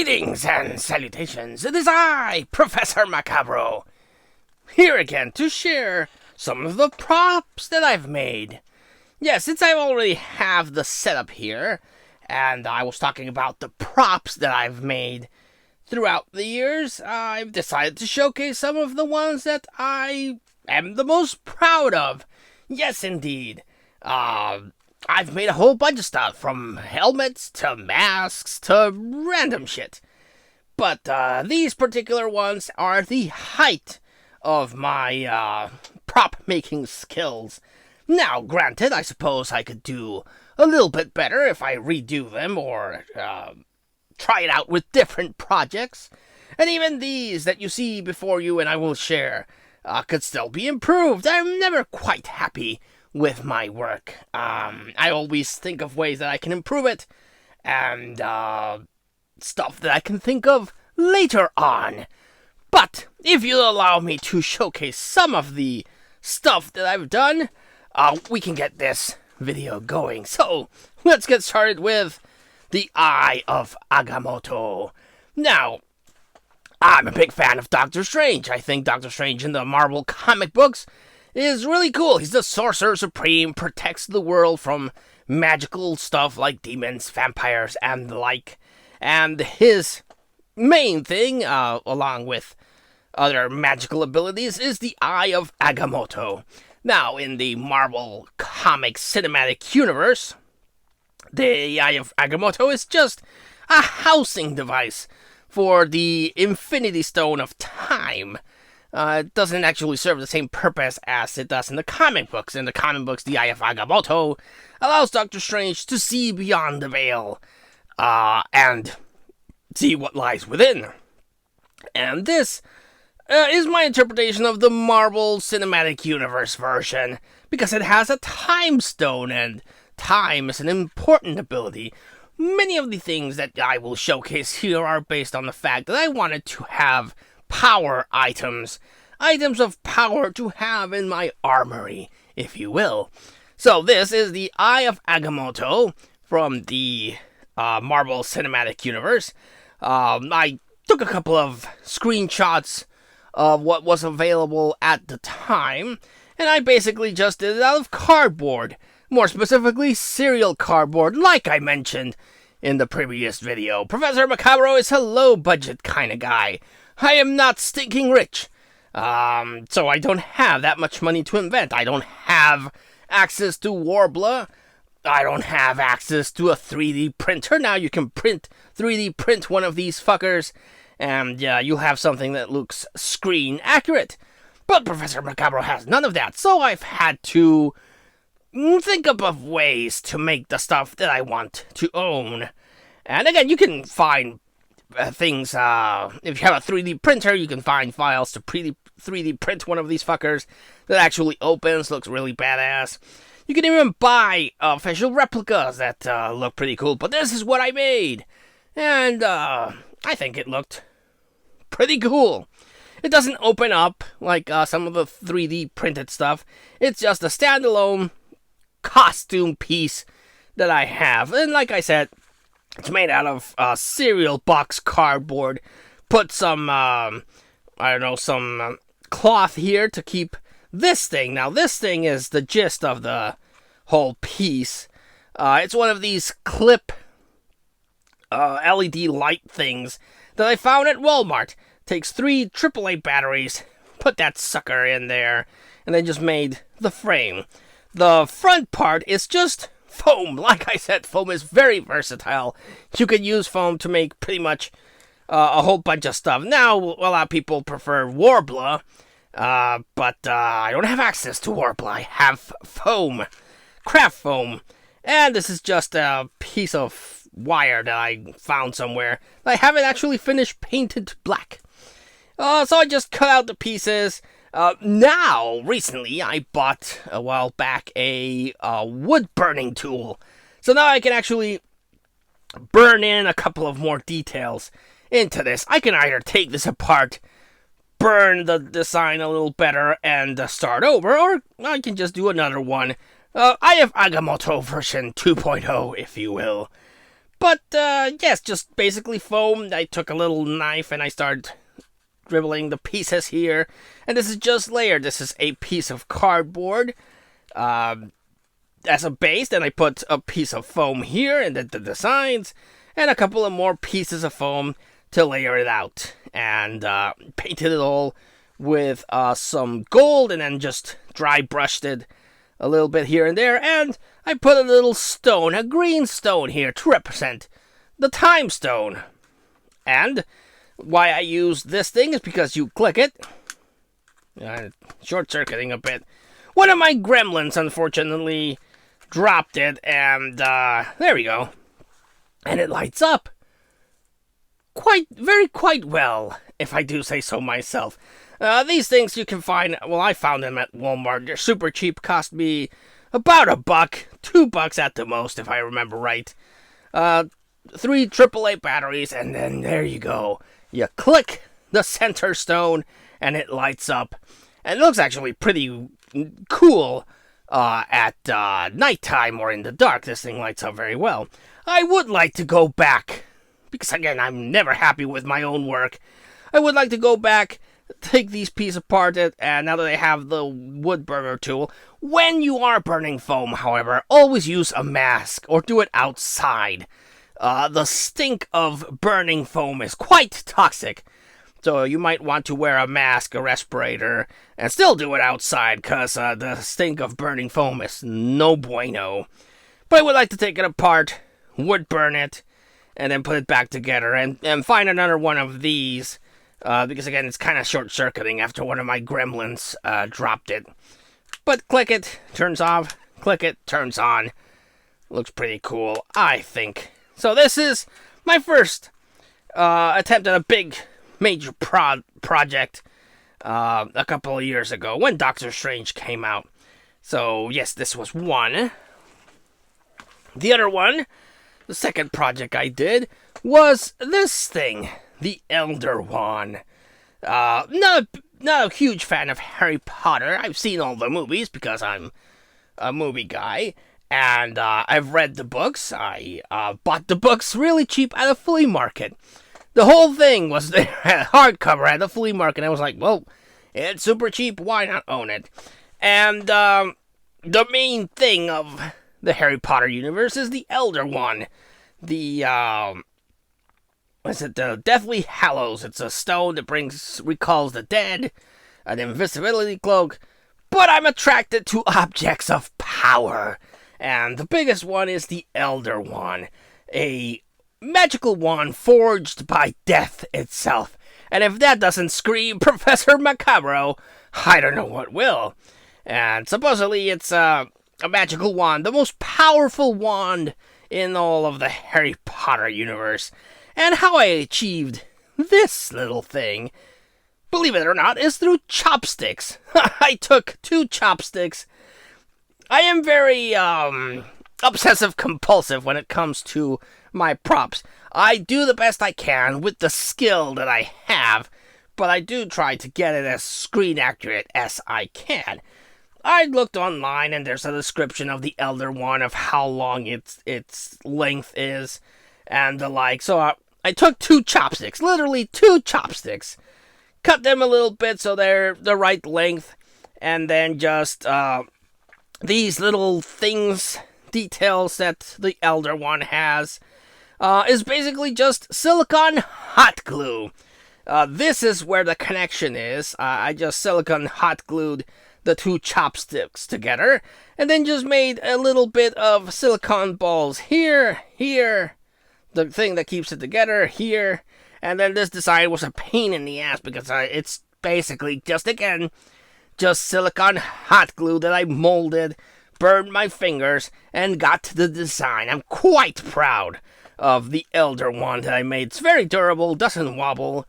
Greetings and salutations, it is I, Professor Macabro, here again to share some of the props that I've made. Yes, since I already have the setup here, and I was talking about the props that I've made throughout the years, I've decided to showcase some of the ones that I am the most proud of. Yes, indeed. I've made a whole bunch of stuff, from helmets to masks to random shit. But these particular ones are the height of my prop making skills. Now, granted, I suppose I could do a little bit better if I redo them or try it out with different projects. And even these that you see before you and I will share could still be improved. I'm never quite happy with my work. I always think of ways that I can improve it, and stuff that I can think of later on. But if you'll allow me to showcase some of the stuff that I've done, we can get this video going. So let's get started with the Eye of Agamotto. Now, I'm a big fan of Doctor Strange. I think Doctor Strange in the Marvel comic books is really cool. He's the Sorcerer Supreme, protects the world from magical stuff like demons, vampires, and the like. And his main thing, along with other magical abilities, is the Eye of Agamotto. Now, in the Marvel Comics cinematic universe, the Eye of Agamotto is just a housing device for the Infinity Stone of Time. It doesn't actually serve the same purpose as it does in the comic books. In the comic books, the Eye of Agamotto allows Doctor Strange to see beyond the veil, and see what lies within. And this is my interpretation of the Marvel Cinematic Universe version, because it has a time stone, and time is an important ability. Many of the things that I will showcase here are based on the fact that I wanted to have power items of power to have in my armory, if you will. So this is the Eye of Agamotto from the Marvel Cinematic Universe. I took a couple of screenshots of what was available at the time, and I basically just did it out of cardboard. More specifically, cereal cardboard, like I mentioned in the previous video. Professor Macabro is a low-budget kind of guy. I am not stinking rich, so I don't have that much money to invent. I don't have access to Warbler. I don't have access to a 3D printer. Now you can 3D print one of these fuckers, and you'll have something that looks screen accurate. But Professor Macabro has none of that, so I've had to think up of ways to make the stuff that I want to own. And again, you can find things, if you have a 3D printer, you can find files to 3D print one of these fuckers that actually opens, looks really badass. You can even buy official replicas that look pretty cool, but this is what I made, and I think it looked pretty cool. It doesn't open up like some of the 3D printed stuff. It's just a standalone costume piece that I have, and like I said, it's made out of cereal box cardboard. Put some, some cloth here to keep this thing. Now, this thing is the gist of the whole piece. It's one of these clip LED light things that I found at Walmart. Takes 3 AAA batteries, put that sucker in there, and then just made the frame. The front part is just foam. Like I said, foam is very versatile. You can use foam to make pretty much a whole bunch of stuff. Now, a lot of people prefer Warbler, but I don't have access to Warbler. I have foam, craft foam, and this is just a piece of wire that I found somewhere. I haven't actually finished painted black. So I just cut out the pieces. Now, recently, I bought, a while back, a wood-burning tool. So now I can actually burn in a couple of more details into this. I can either take this apart, burn the design a little better, and start over, or I can just do another one. Eye of Agamotto version 2.0, if you will. But, yes, just basically foam. I took a little knife and I started dribbling the pieces here. And this is just layered. This is a piece of cardboard as a base. Then I put a piece of foam here and then the designs. And a couple of more pieces of foam to layer it out. And painted it all with some gold and then just dry brushed it a little bit here and there. And I put a little stone, a green stone here to represent the time stone. And why I use this thing is because you click it. Short-circuiting a bit. One of my gremlins, unfortunately, dropped it. And there we go. And it lights up. Quite well, if I do say so myself. These things you can find, well, I found them at Walmart. They're super cheap, cost me about $1, $2 at the most, if I remember right. 3 AAA batteries, and then there you go. You click the center stone, and it lights up. And it looks actually pretty cool at nighttime or in the dark. This thing lights up very well. I would like to go back, because again, I'm never happy with my own work. I would like to go back, take these pieces apart, and now that I have the wood burner tool, when you are burning foam, however, always use a mask or do it outside. The stink of burning foam is quite toxic, so you might want to wear a mask, a respirator, and still do it outside, because the stink of burning foam is no bueno. But I would like to take it apart, wood burn it, and then put it back together, and find another one of these. Because again, it's kind of short-circuiting after one of my gremlins dropped it. But click it, turns off. Click it, turns on. Looks pretty cool, I think. So this is my first attempt at a big, major project a couple of years ago when Doctor Strange came out. So yes, this was one. The other one, the second project I was this thing. The Elder Wand. Not a huge fan of Harry Potter. I've seen all the movies because I'm a movie guy. And I've read the books. I bought the books really cheap at a flea market. The whole thing was there hardcover at a flea market. I was like, well, it's super cheap. Why not own it? And the main thing of the Harry Potter universe is the Elder Wand. The the Deathly Hallows. It's a stone that recalls the dead, an invisibility cloak, but I'm attracted to objects of power. And the biggest one is the Elder Wand, a magical wand forged by death itself. And if that doesn't scream Professor Macabro, I don't know what will. And supposedly it's a magical wand, the most powerful wand in all of the Harry Potter universe. And how I achieved this little thing, believe it or not, is through chopsticks. I took 2 chopsticks. I am very obsessive-compulsive when it comes to my props. I do the best I can with the skill that I have, but I do try to get it as screen-accurate as I can. I looked online, and there's a description of the Elder Wand of how long its length is, and the like. So I took 2 chopsticks, literally 2 chopsticks, cut them a little bit so they're the right length, and then just these little details that the Elder Wand has, is basically just silicone hot glue. This is where the connection is. I just silicone hot glued the 2 chopsticks together, and then just made a little bit of silicone balls here, the thing that keeps it together here, and then this design was a pain in the ass because it's basically just silicone hot glue that I molded, burned my fingers, and got to the design. I'm quite proud of the Elder Wand that I made. It's very durable, doesn't wobble,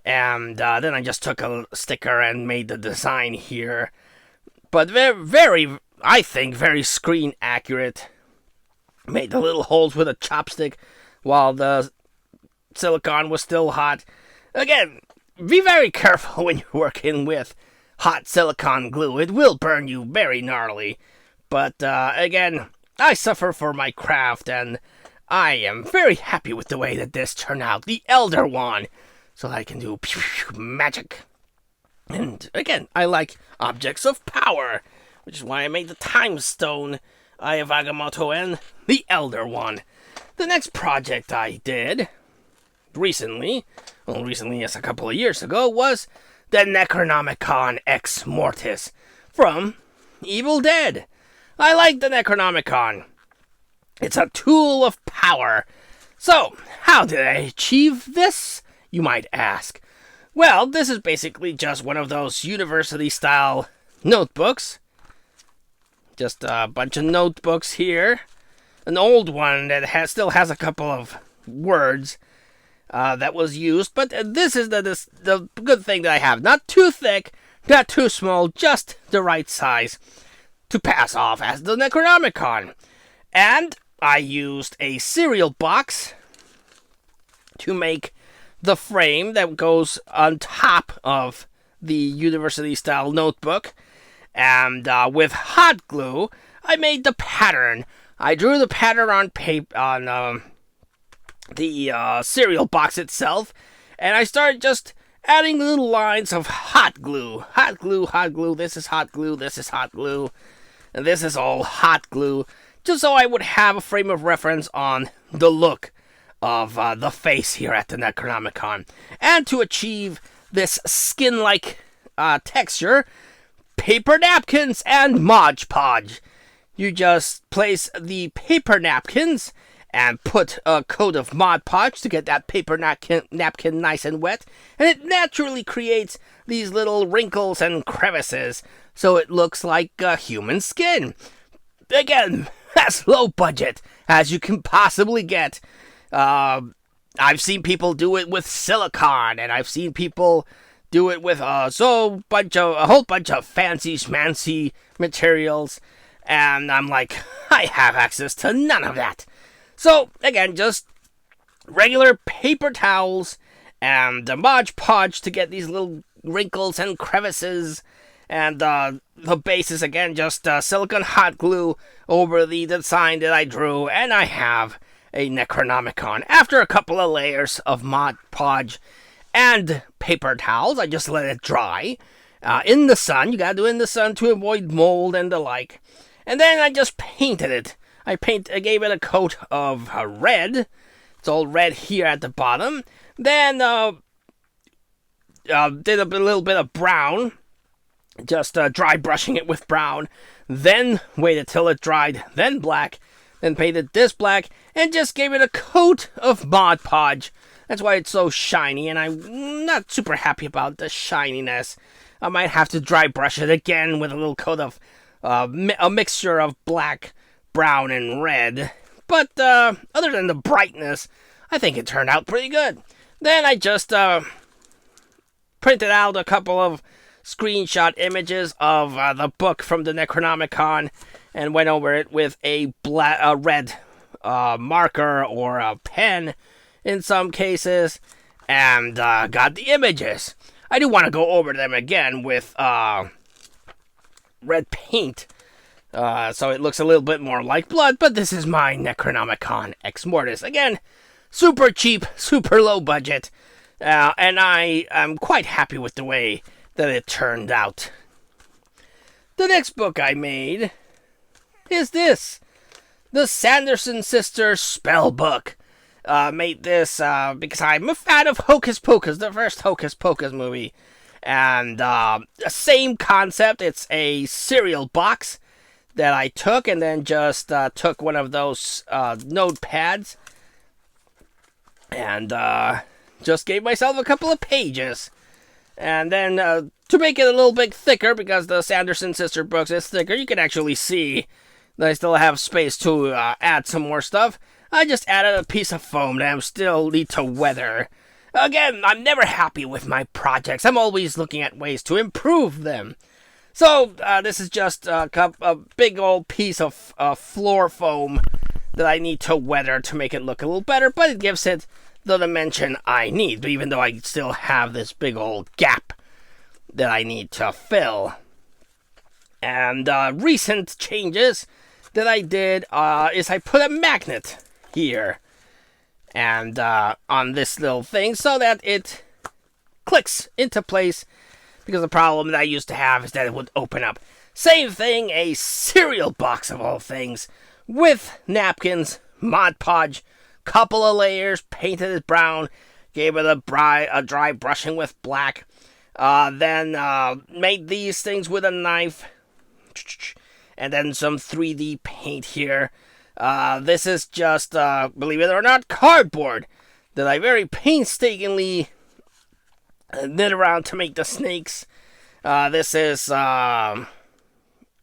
and then I just took a sticker and made the design here. But very, I think, very screen accurate. Made the little holes with a chopstick while the silicone was still hot. Again, be very careful when you're working with hot silicone glue. It will burn you very gnarly. But again, I suffer for my craft, and I am very happy with the way that this turned out. The Elder Wand. So I can do magic. And again, I like objects of power, which is why I made the Time Stone, Eye of Agamotto, and the Elder Wand. The next project I did recently as a couple of years ago, was the Necronomicon Ex Mortis from Evil Dead. I like the Necronomicon. It's a tool of power. So, how did I achieve this, you might ask? Well, this is basically just one of those university-style notebooks. Just a bunch of notebooks here. An old one that still has a couple of words that was used, but this is the good thing that I have. Not too thick, not too small, just the right size to pass off as the Necronomicon. And I used a cereal box to make the frame that goes on top of the university-style notebook. And with hot glue, I made the pattern. I drew the pattern on paper, on the cereal box itself, and I started just adding little lines of hot glue. Hot glue, hot glue, this is hot glue, this is hot glue, and this is all hot glue, just so I would have a frame of reference on the look of the face here at the Necronomicon. And to achieve this skin-like texture, paper napkins and Mod Podge. You just place the paper napkins and put a coat of Mod Podge to get that paper napkin nice and wet, and it naturally creates these little wrinkles and crevices, so it looks like human skin. Again, as low budget as you can possibly get. I've seen people do it with silicone, and I've seen people do it with a whole bunch of fancy schmancy materials, and I'm like, I have access to none of that. So, again, just regular paper towels and the Mod Podge to get these little wrinkles and crevices. And the base is, again, just silicone hot glue over the design that I drew. And I have a Necronomicon. After a couple of layers of Mod Podge and paper towels, I just let it dry. In the sun, you gotta do it in the sun to avoid mold and the like. And then I just painted it. I gave it a coat of red. It's all red here at the bottom. Then did a little bit of brown. Just dry brushing it with brown. Then waited till it dried. Then black. Then painted this black. And just gave it a coat of Mod Podge. That's why it's so shiny. And I'm not super happy about the shininess. I might have to dry brush it again with a little coat of a mixture of black, brown, and red. But other than the brightness, I think it turned out pretty good. Then I just printed out a couple of screenshot images of the book from the Necronomicon and went over it with a red marker or a pen in some cases, and got the images. I do want to go over them again with red paint, so it looks a little bit more like blood, but this is my Necronomicon Ex Mortis. Again, super cheap, super low budget, and I am quite happy with the way that it turned out. The next book I made is this, the Sanderson Sisters Spell Book. Made this because I'm a fan of Hocus Pocus, the first Hocus Pocus movie. And same concept. It's a cereal box that I took and then just took one of those notepads and just gave myself a couple of pages. And then to make it a little bit thicker, because the Sanderson Sister books is thicker, you can actually see that I still have space to add some more stuff. I just added a piece of foam that I still need to weather. Again, I'm never happy with my projects. I'm always looking at ways to improve them. So, this is just a big old piece of floor foam that I need to weather to make it look a little better, but it gives it the dimension I need, even though I still have this big old gap that I need to fill. And recent changes that I did is I put a magnet here and on this little thing so that it clicks into place, because the problem that I used to have is that it would open up. Same thing, a cereal box of all things, with napkins, Mod Podge, couple of layers, painted it brown, gave it a dry brushing with black, then made these things with a knife, and then some 3D paint here. This is just, believe it or not, cardboard that I very painstakingly knit around to make the snakes. This is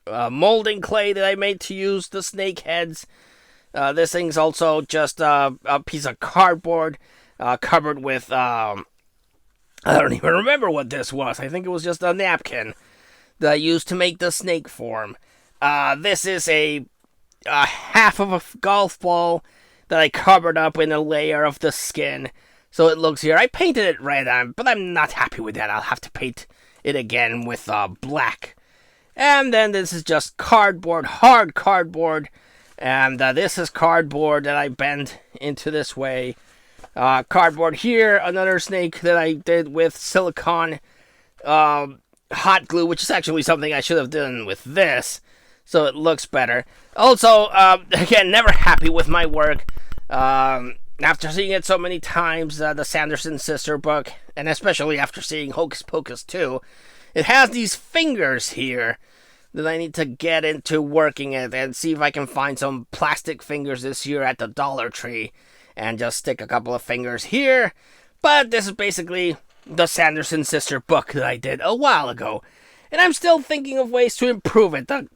molding clay that I made to use the snake heads. This thing's also just a piece of cardboard covered with, I don't even remember what this was. I think it was just a napkin that I used to make the snake form. This is a half of a golf ball that I covered up in a layer of the skin. So it looks here. I painted it red, but I'm not happy with that. I'll have to paint it again with black. And then this is just cardboard, hard cardboard. And this is cardboard that I bent into this way. Cardboard here, another snake that I did with silicone hot glue, which is actually something I should have done with this, so it looks better. Also, again, never happy with my work. After seeing it so many times, the Sanderson sister book, and especially after seeing Hocus Pocus 2, it has these fingers here that I need to get into working it and see if I can find some plastic fingers this year at the Dollar Tree and just stick a couple of fingers here. But this is basically the Sanderson sister book that I did a while ago, and I'm still thinking of ways to improve it. The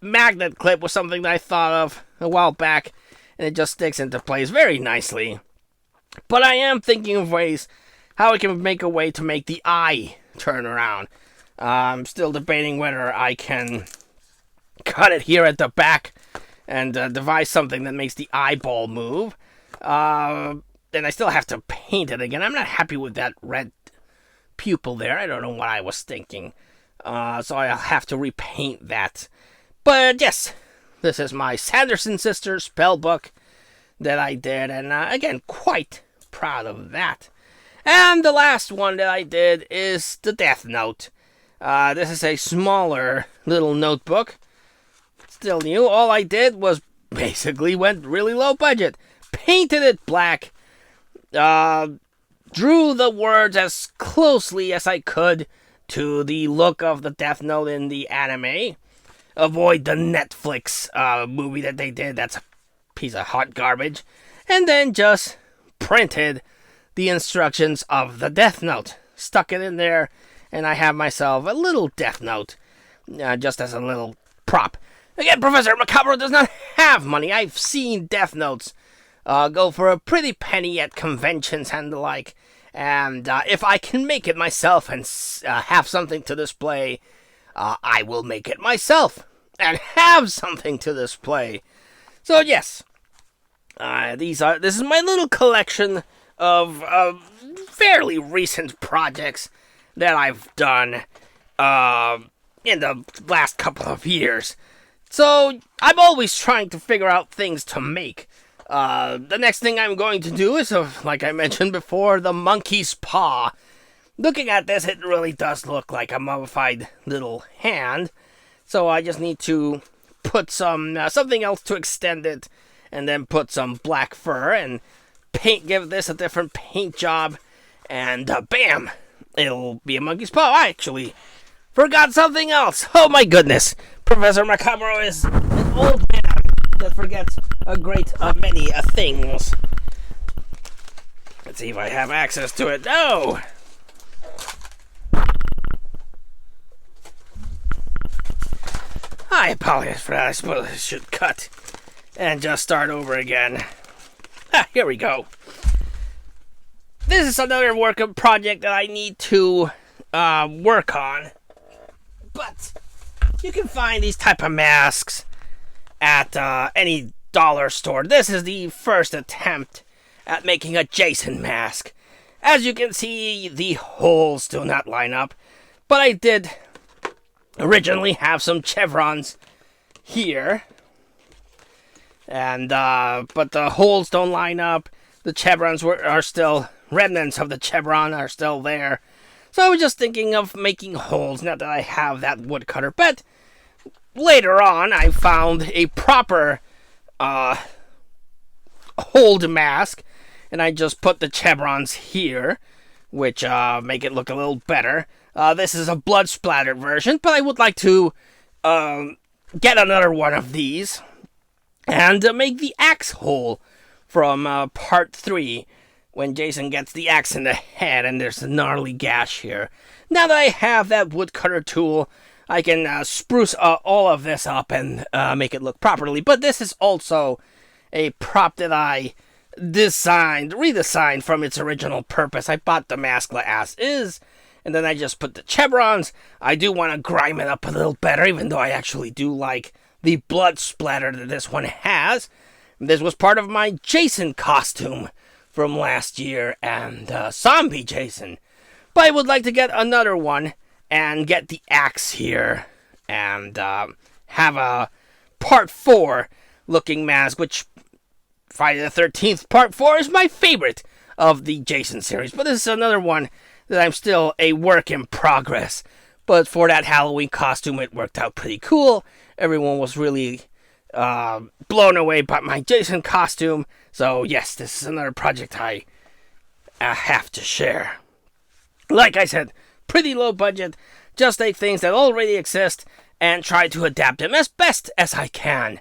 magnet clip was something that I thought of a while back, and it just sticks into place very nicely. But I am thinking of ways how I can make a way to make the eye turn around. I'm still debating whether I can cut it here at the back and devise something that makes the eyeball move. Then I still have to paint it again. I'm not happy with that red pupil there. I don't know what I was thinking. So I'll have to repaint that. But yes, this is my Sanderson sister spell book that I did, and again, quite proud of that. And the last one that I did is the Death Note. This is a smaller little notebook. Still new. All I did was basically went really low budget. Painted it black. Drew the words as closely as I could to the look of the Death Note in the anime. Avoid the Netflix movie that they did. That's a piece of hot garbage. And then just printed the instructions of the Death Note. Stuck it in there, and I have myself a little Death Note, just as a little prop. Again, Professor Macabre does not have money. I've seen Death Notes go for a pretty penny at conventions and the like. And if I can make it myself and have something to display, I will make it myself and have something to display. So yes, this is my little collection of fairly recent projects that I've done in the last couple of years. So I'm always trying to figure out things to make. The next thing I'm going to do is, like I mentioned before, the monkey's paw. Looking at this, it really does look like a mummified little hand. So I just need to put some something else to extend it, and then put some black fur and give this a different paint job, and bam, it'll be a monkey's paw. I actually forgot something else. Oh my goodness, Professor Macabre is an old man that forgets a great many things. Let's see if I have access to it. No! I apologize for that. I suppose I should cut and just start over again. Here we go. This is another project that I need to work on. But you can find these type of masks at any dollar store. This is the first attempt at making a Jason mask. As you can see, the holes do not line up, but I did originally have some chevrons here, and but the holes don't line up. The chevrons are still remnants of the chevron are still there. So I was just thinking of making holes now that I have that woodcutter. But later on, I found a proper hold mask, and I just put the chevrons here, which make it look a little better. This is a blood splattered version, but I would like to get another one of these and make the axe hole from part 3 when Jason gets the axe in the head and there's a gnarly gash here. Now that I have that woodcutter tool, I can spruce all of this up and make it look properly. But this is also a prop that I redesigned from its original purpose. I bought the mask as is, and then I just put the chevrons. I do want to grime it up a little better, even though I actually do like the blood splatter that this one has. This was part of my Jason costume from last year, and Zombie Jason. But I would like to get another one and get the axe here and have a part 4 looking mask, which Friday the 13th part 4 is my favorite of the Jason series. But this is another one that I'm still a work in progress. But for that Halloween costume, it worked out pretty cool. Everyone was really blown away by my Jason costume. So yes, this is another project I have to share. Like I said, pretty low budget. Just take things that already exist and try to adapt them as best as I can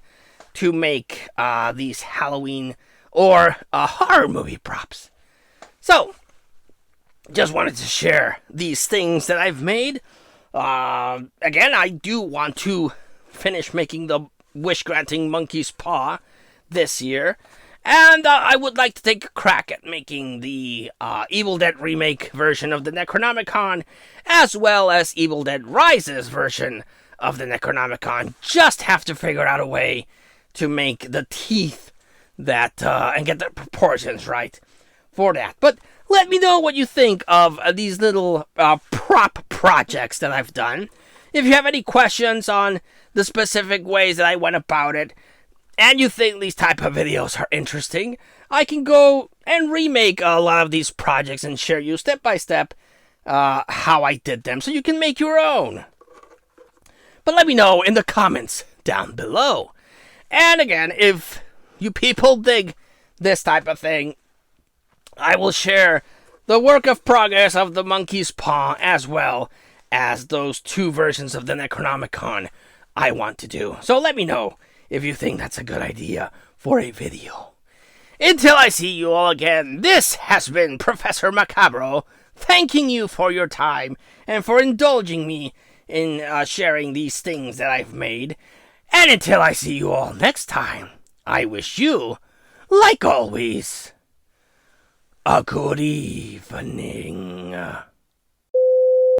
to make these Halloween or horror movie props. So, just wanted to share these things that I've made. Again, I do want to finish making the wish-granting monkey's paw this year. And I would like to take a crack at making the Evil Dead remake version of the Necronomicon, as well as Evil Dead Rises version of the Necronomicon. Just have to figure out a way to make the teeth that and get the proportions right for that. But let me know what you think of these little prop projects that I've done. If you have any questions on the specific ways that I went about it, and you think these type of videos are interesting, I can go and remake a lot of these projects and share you step by step how I did them, so you can make your own. But let me know in the comments down below. And again, if you people dig this type of thing, I will share the work of progress of the monkey's paw as well as those 2 versions of the Necronomicon I want to do. So let me know if you think that's a good idea for a video. Until I see you all again, this has been Professor Macabro, thanking you for your time and for indulging me in sharing these things that I've made. And until I see you all next time, I wish you, like always, a good evening.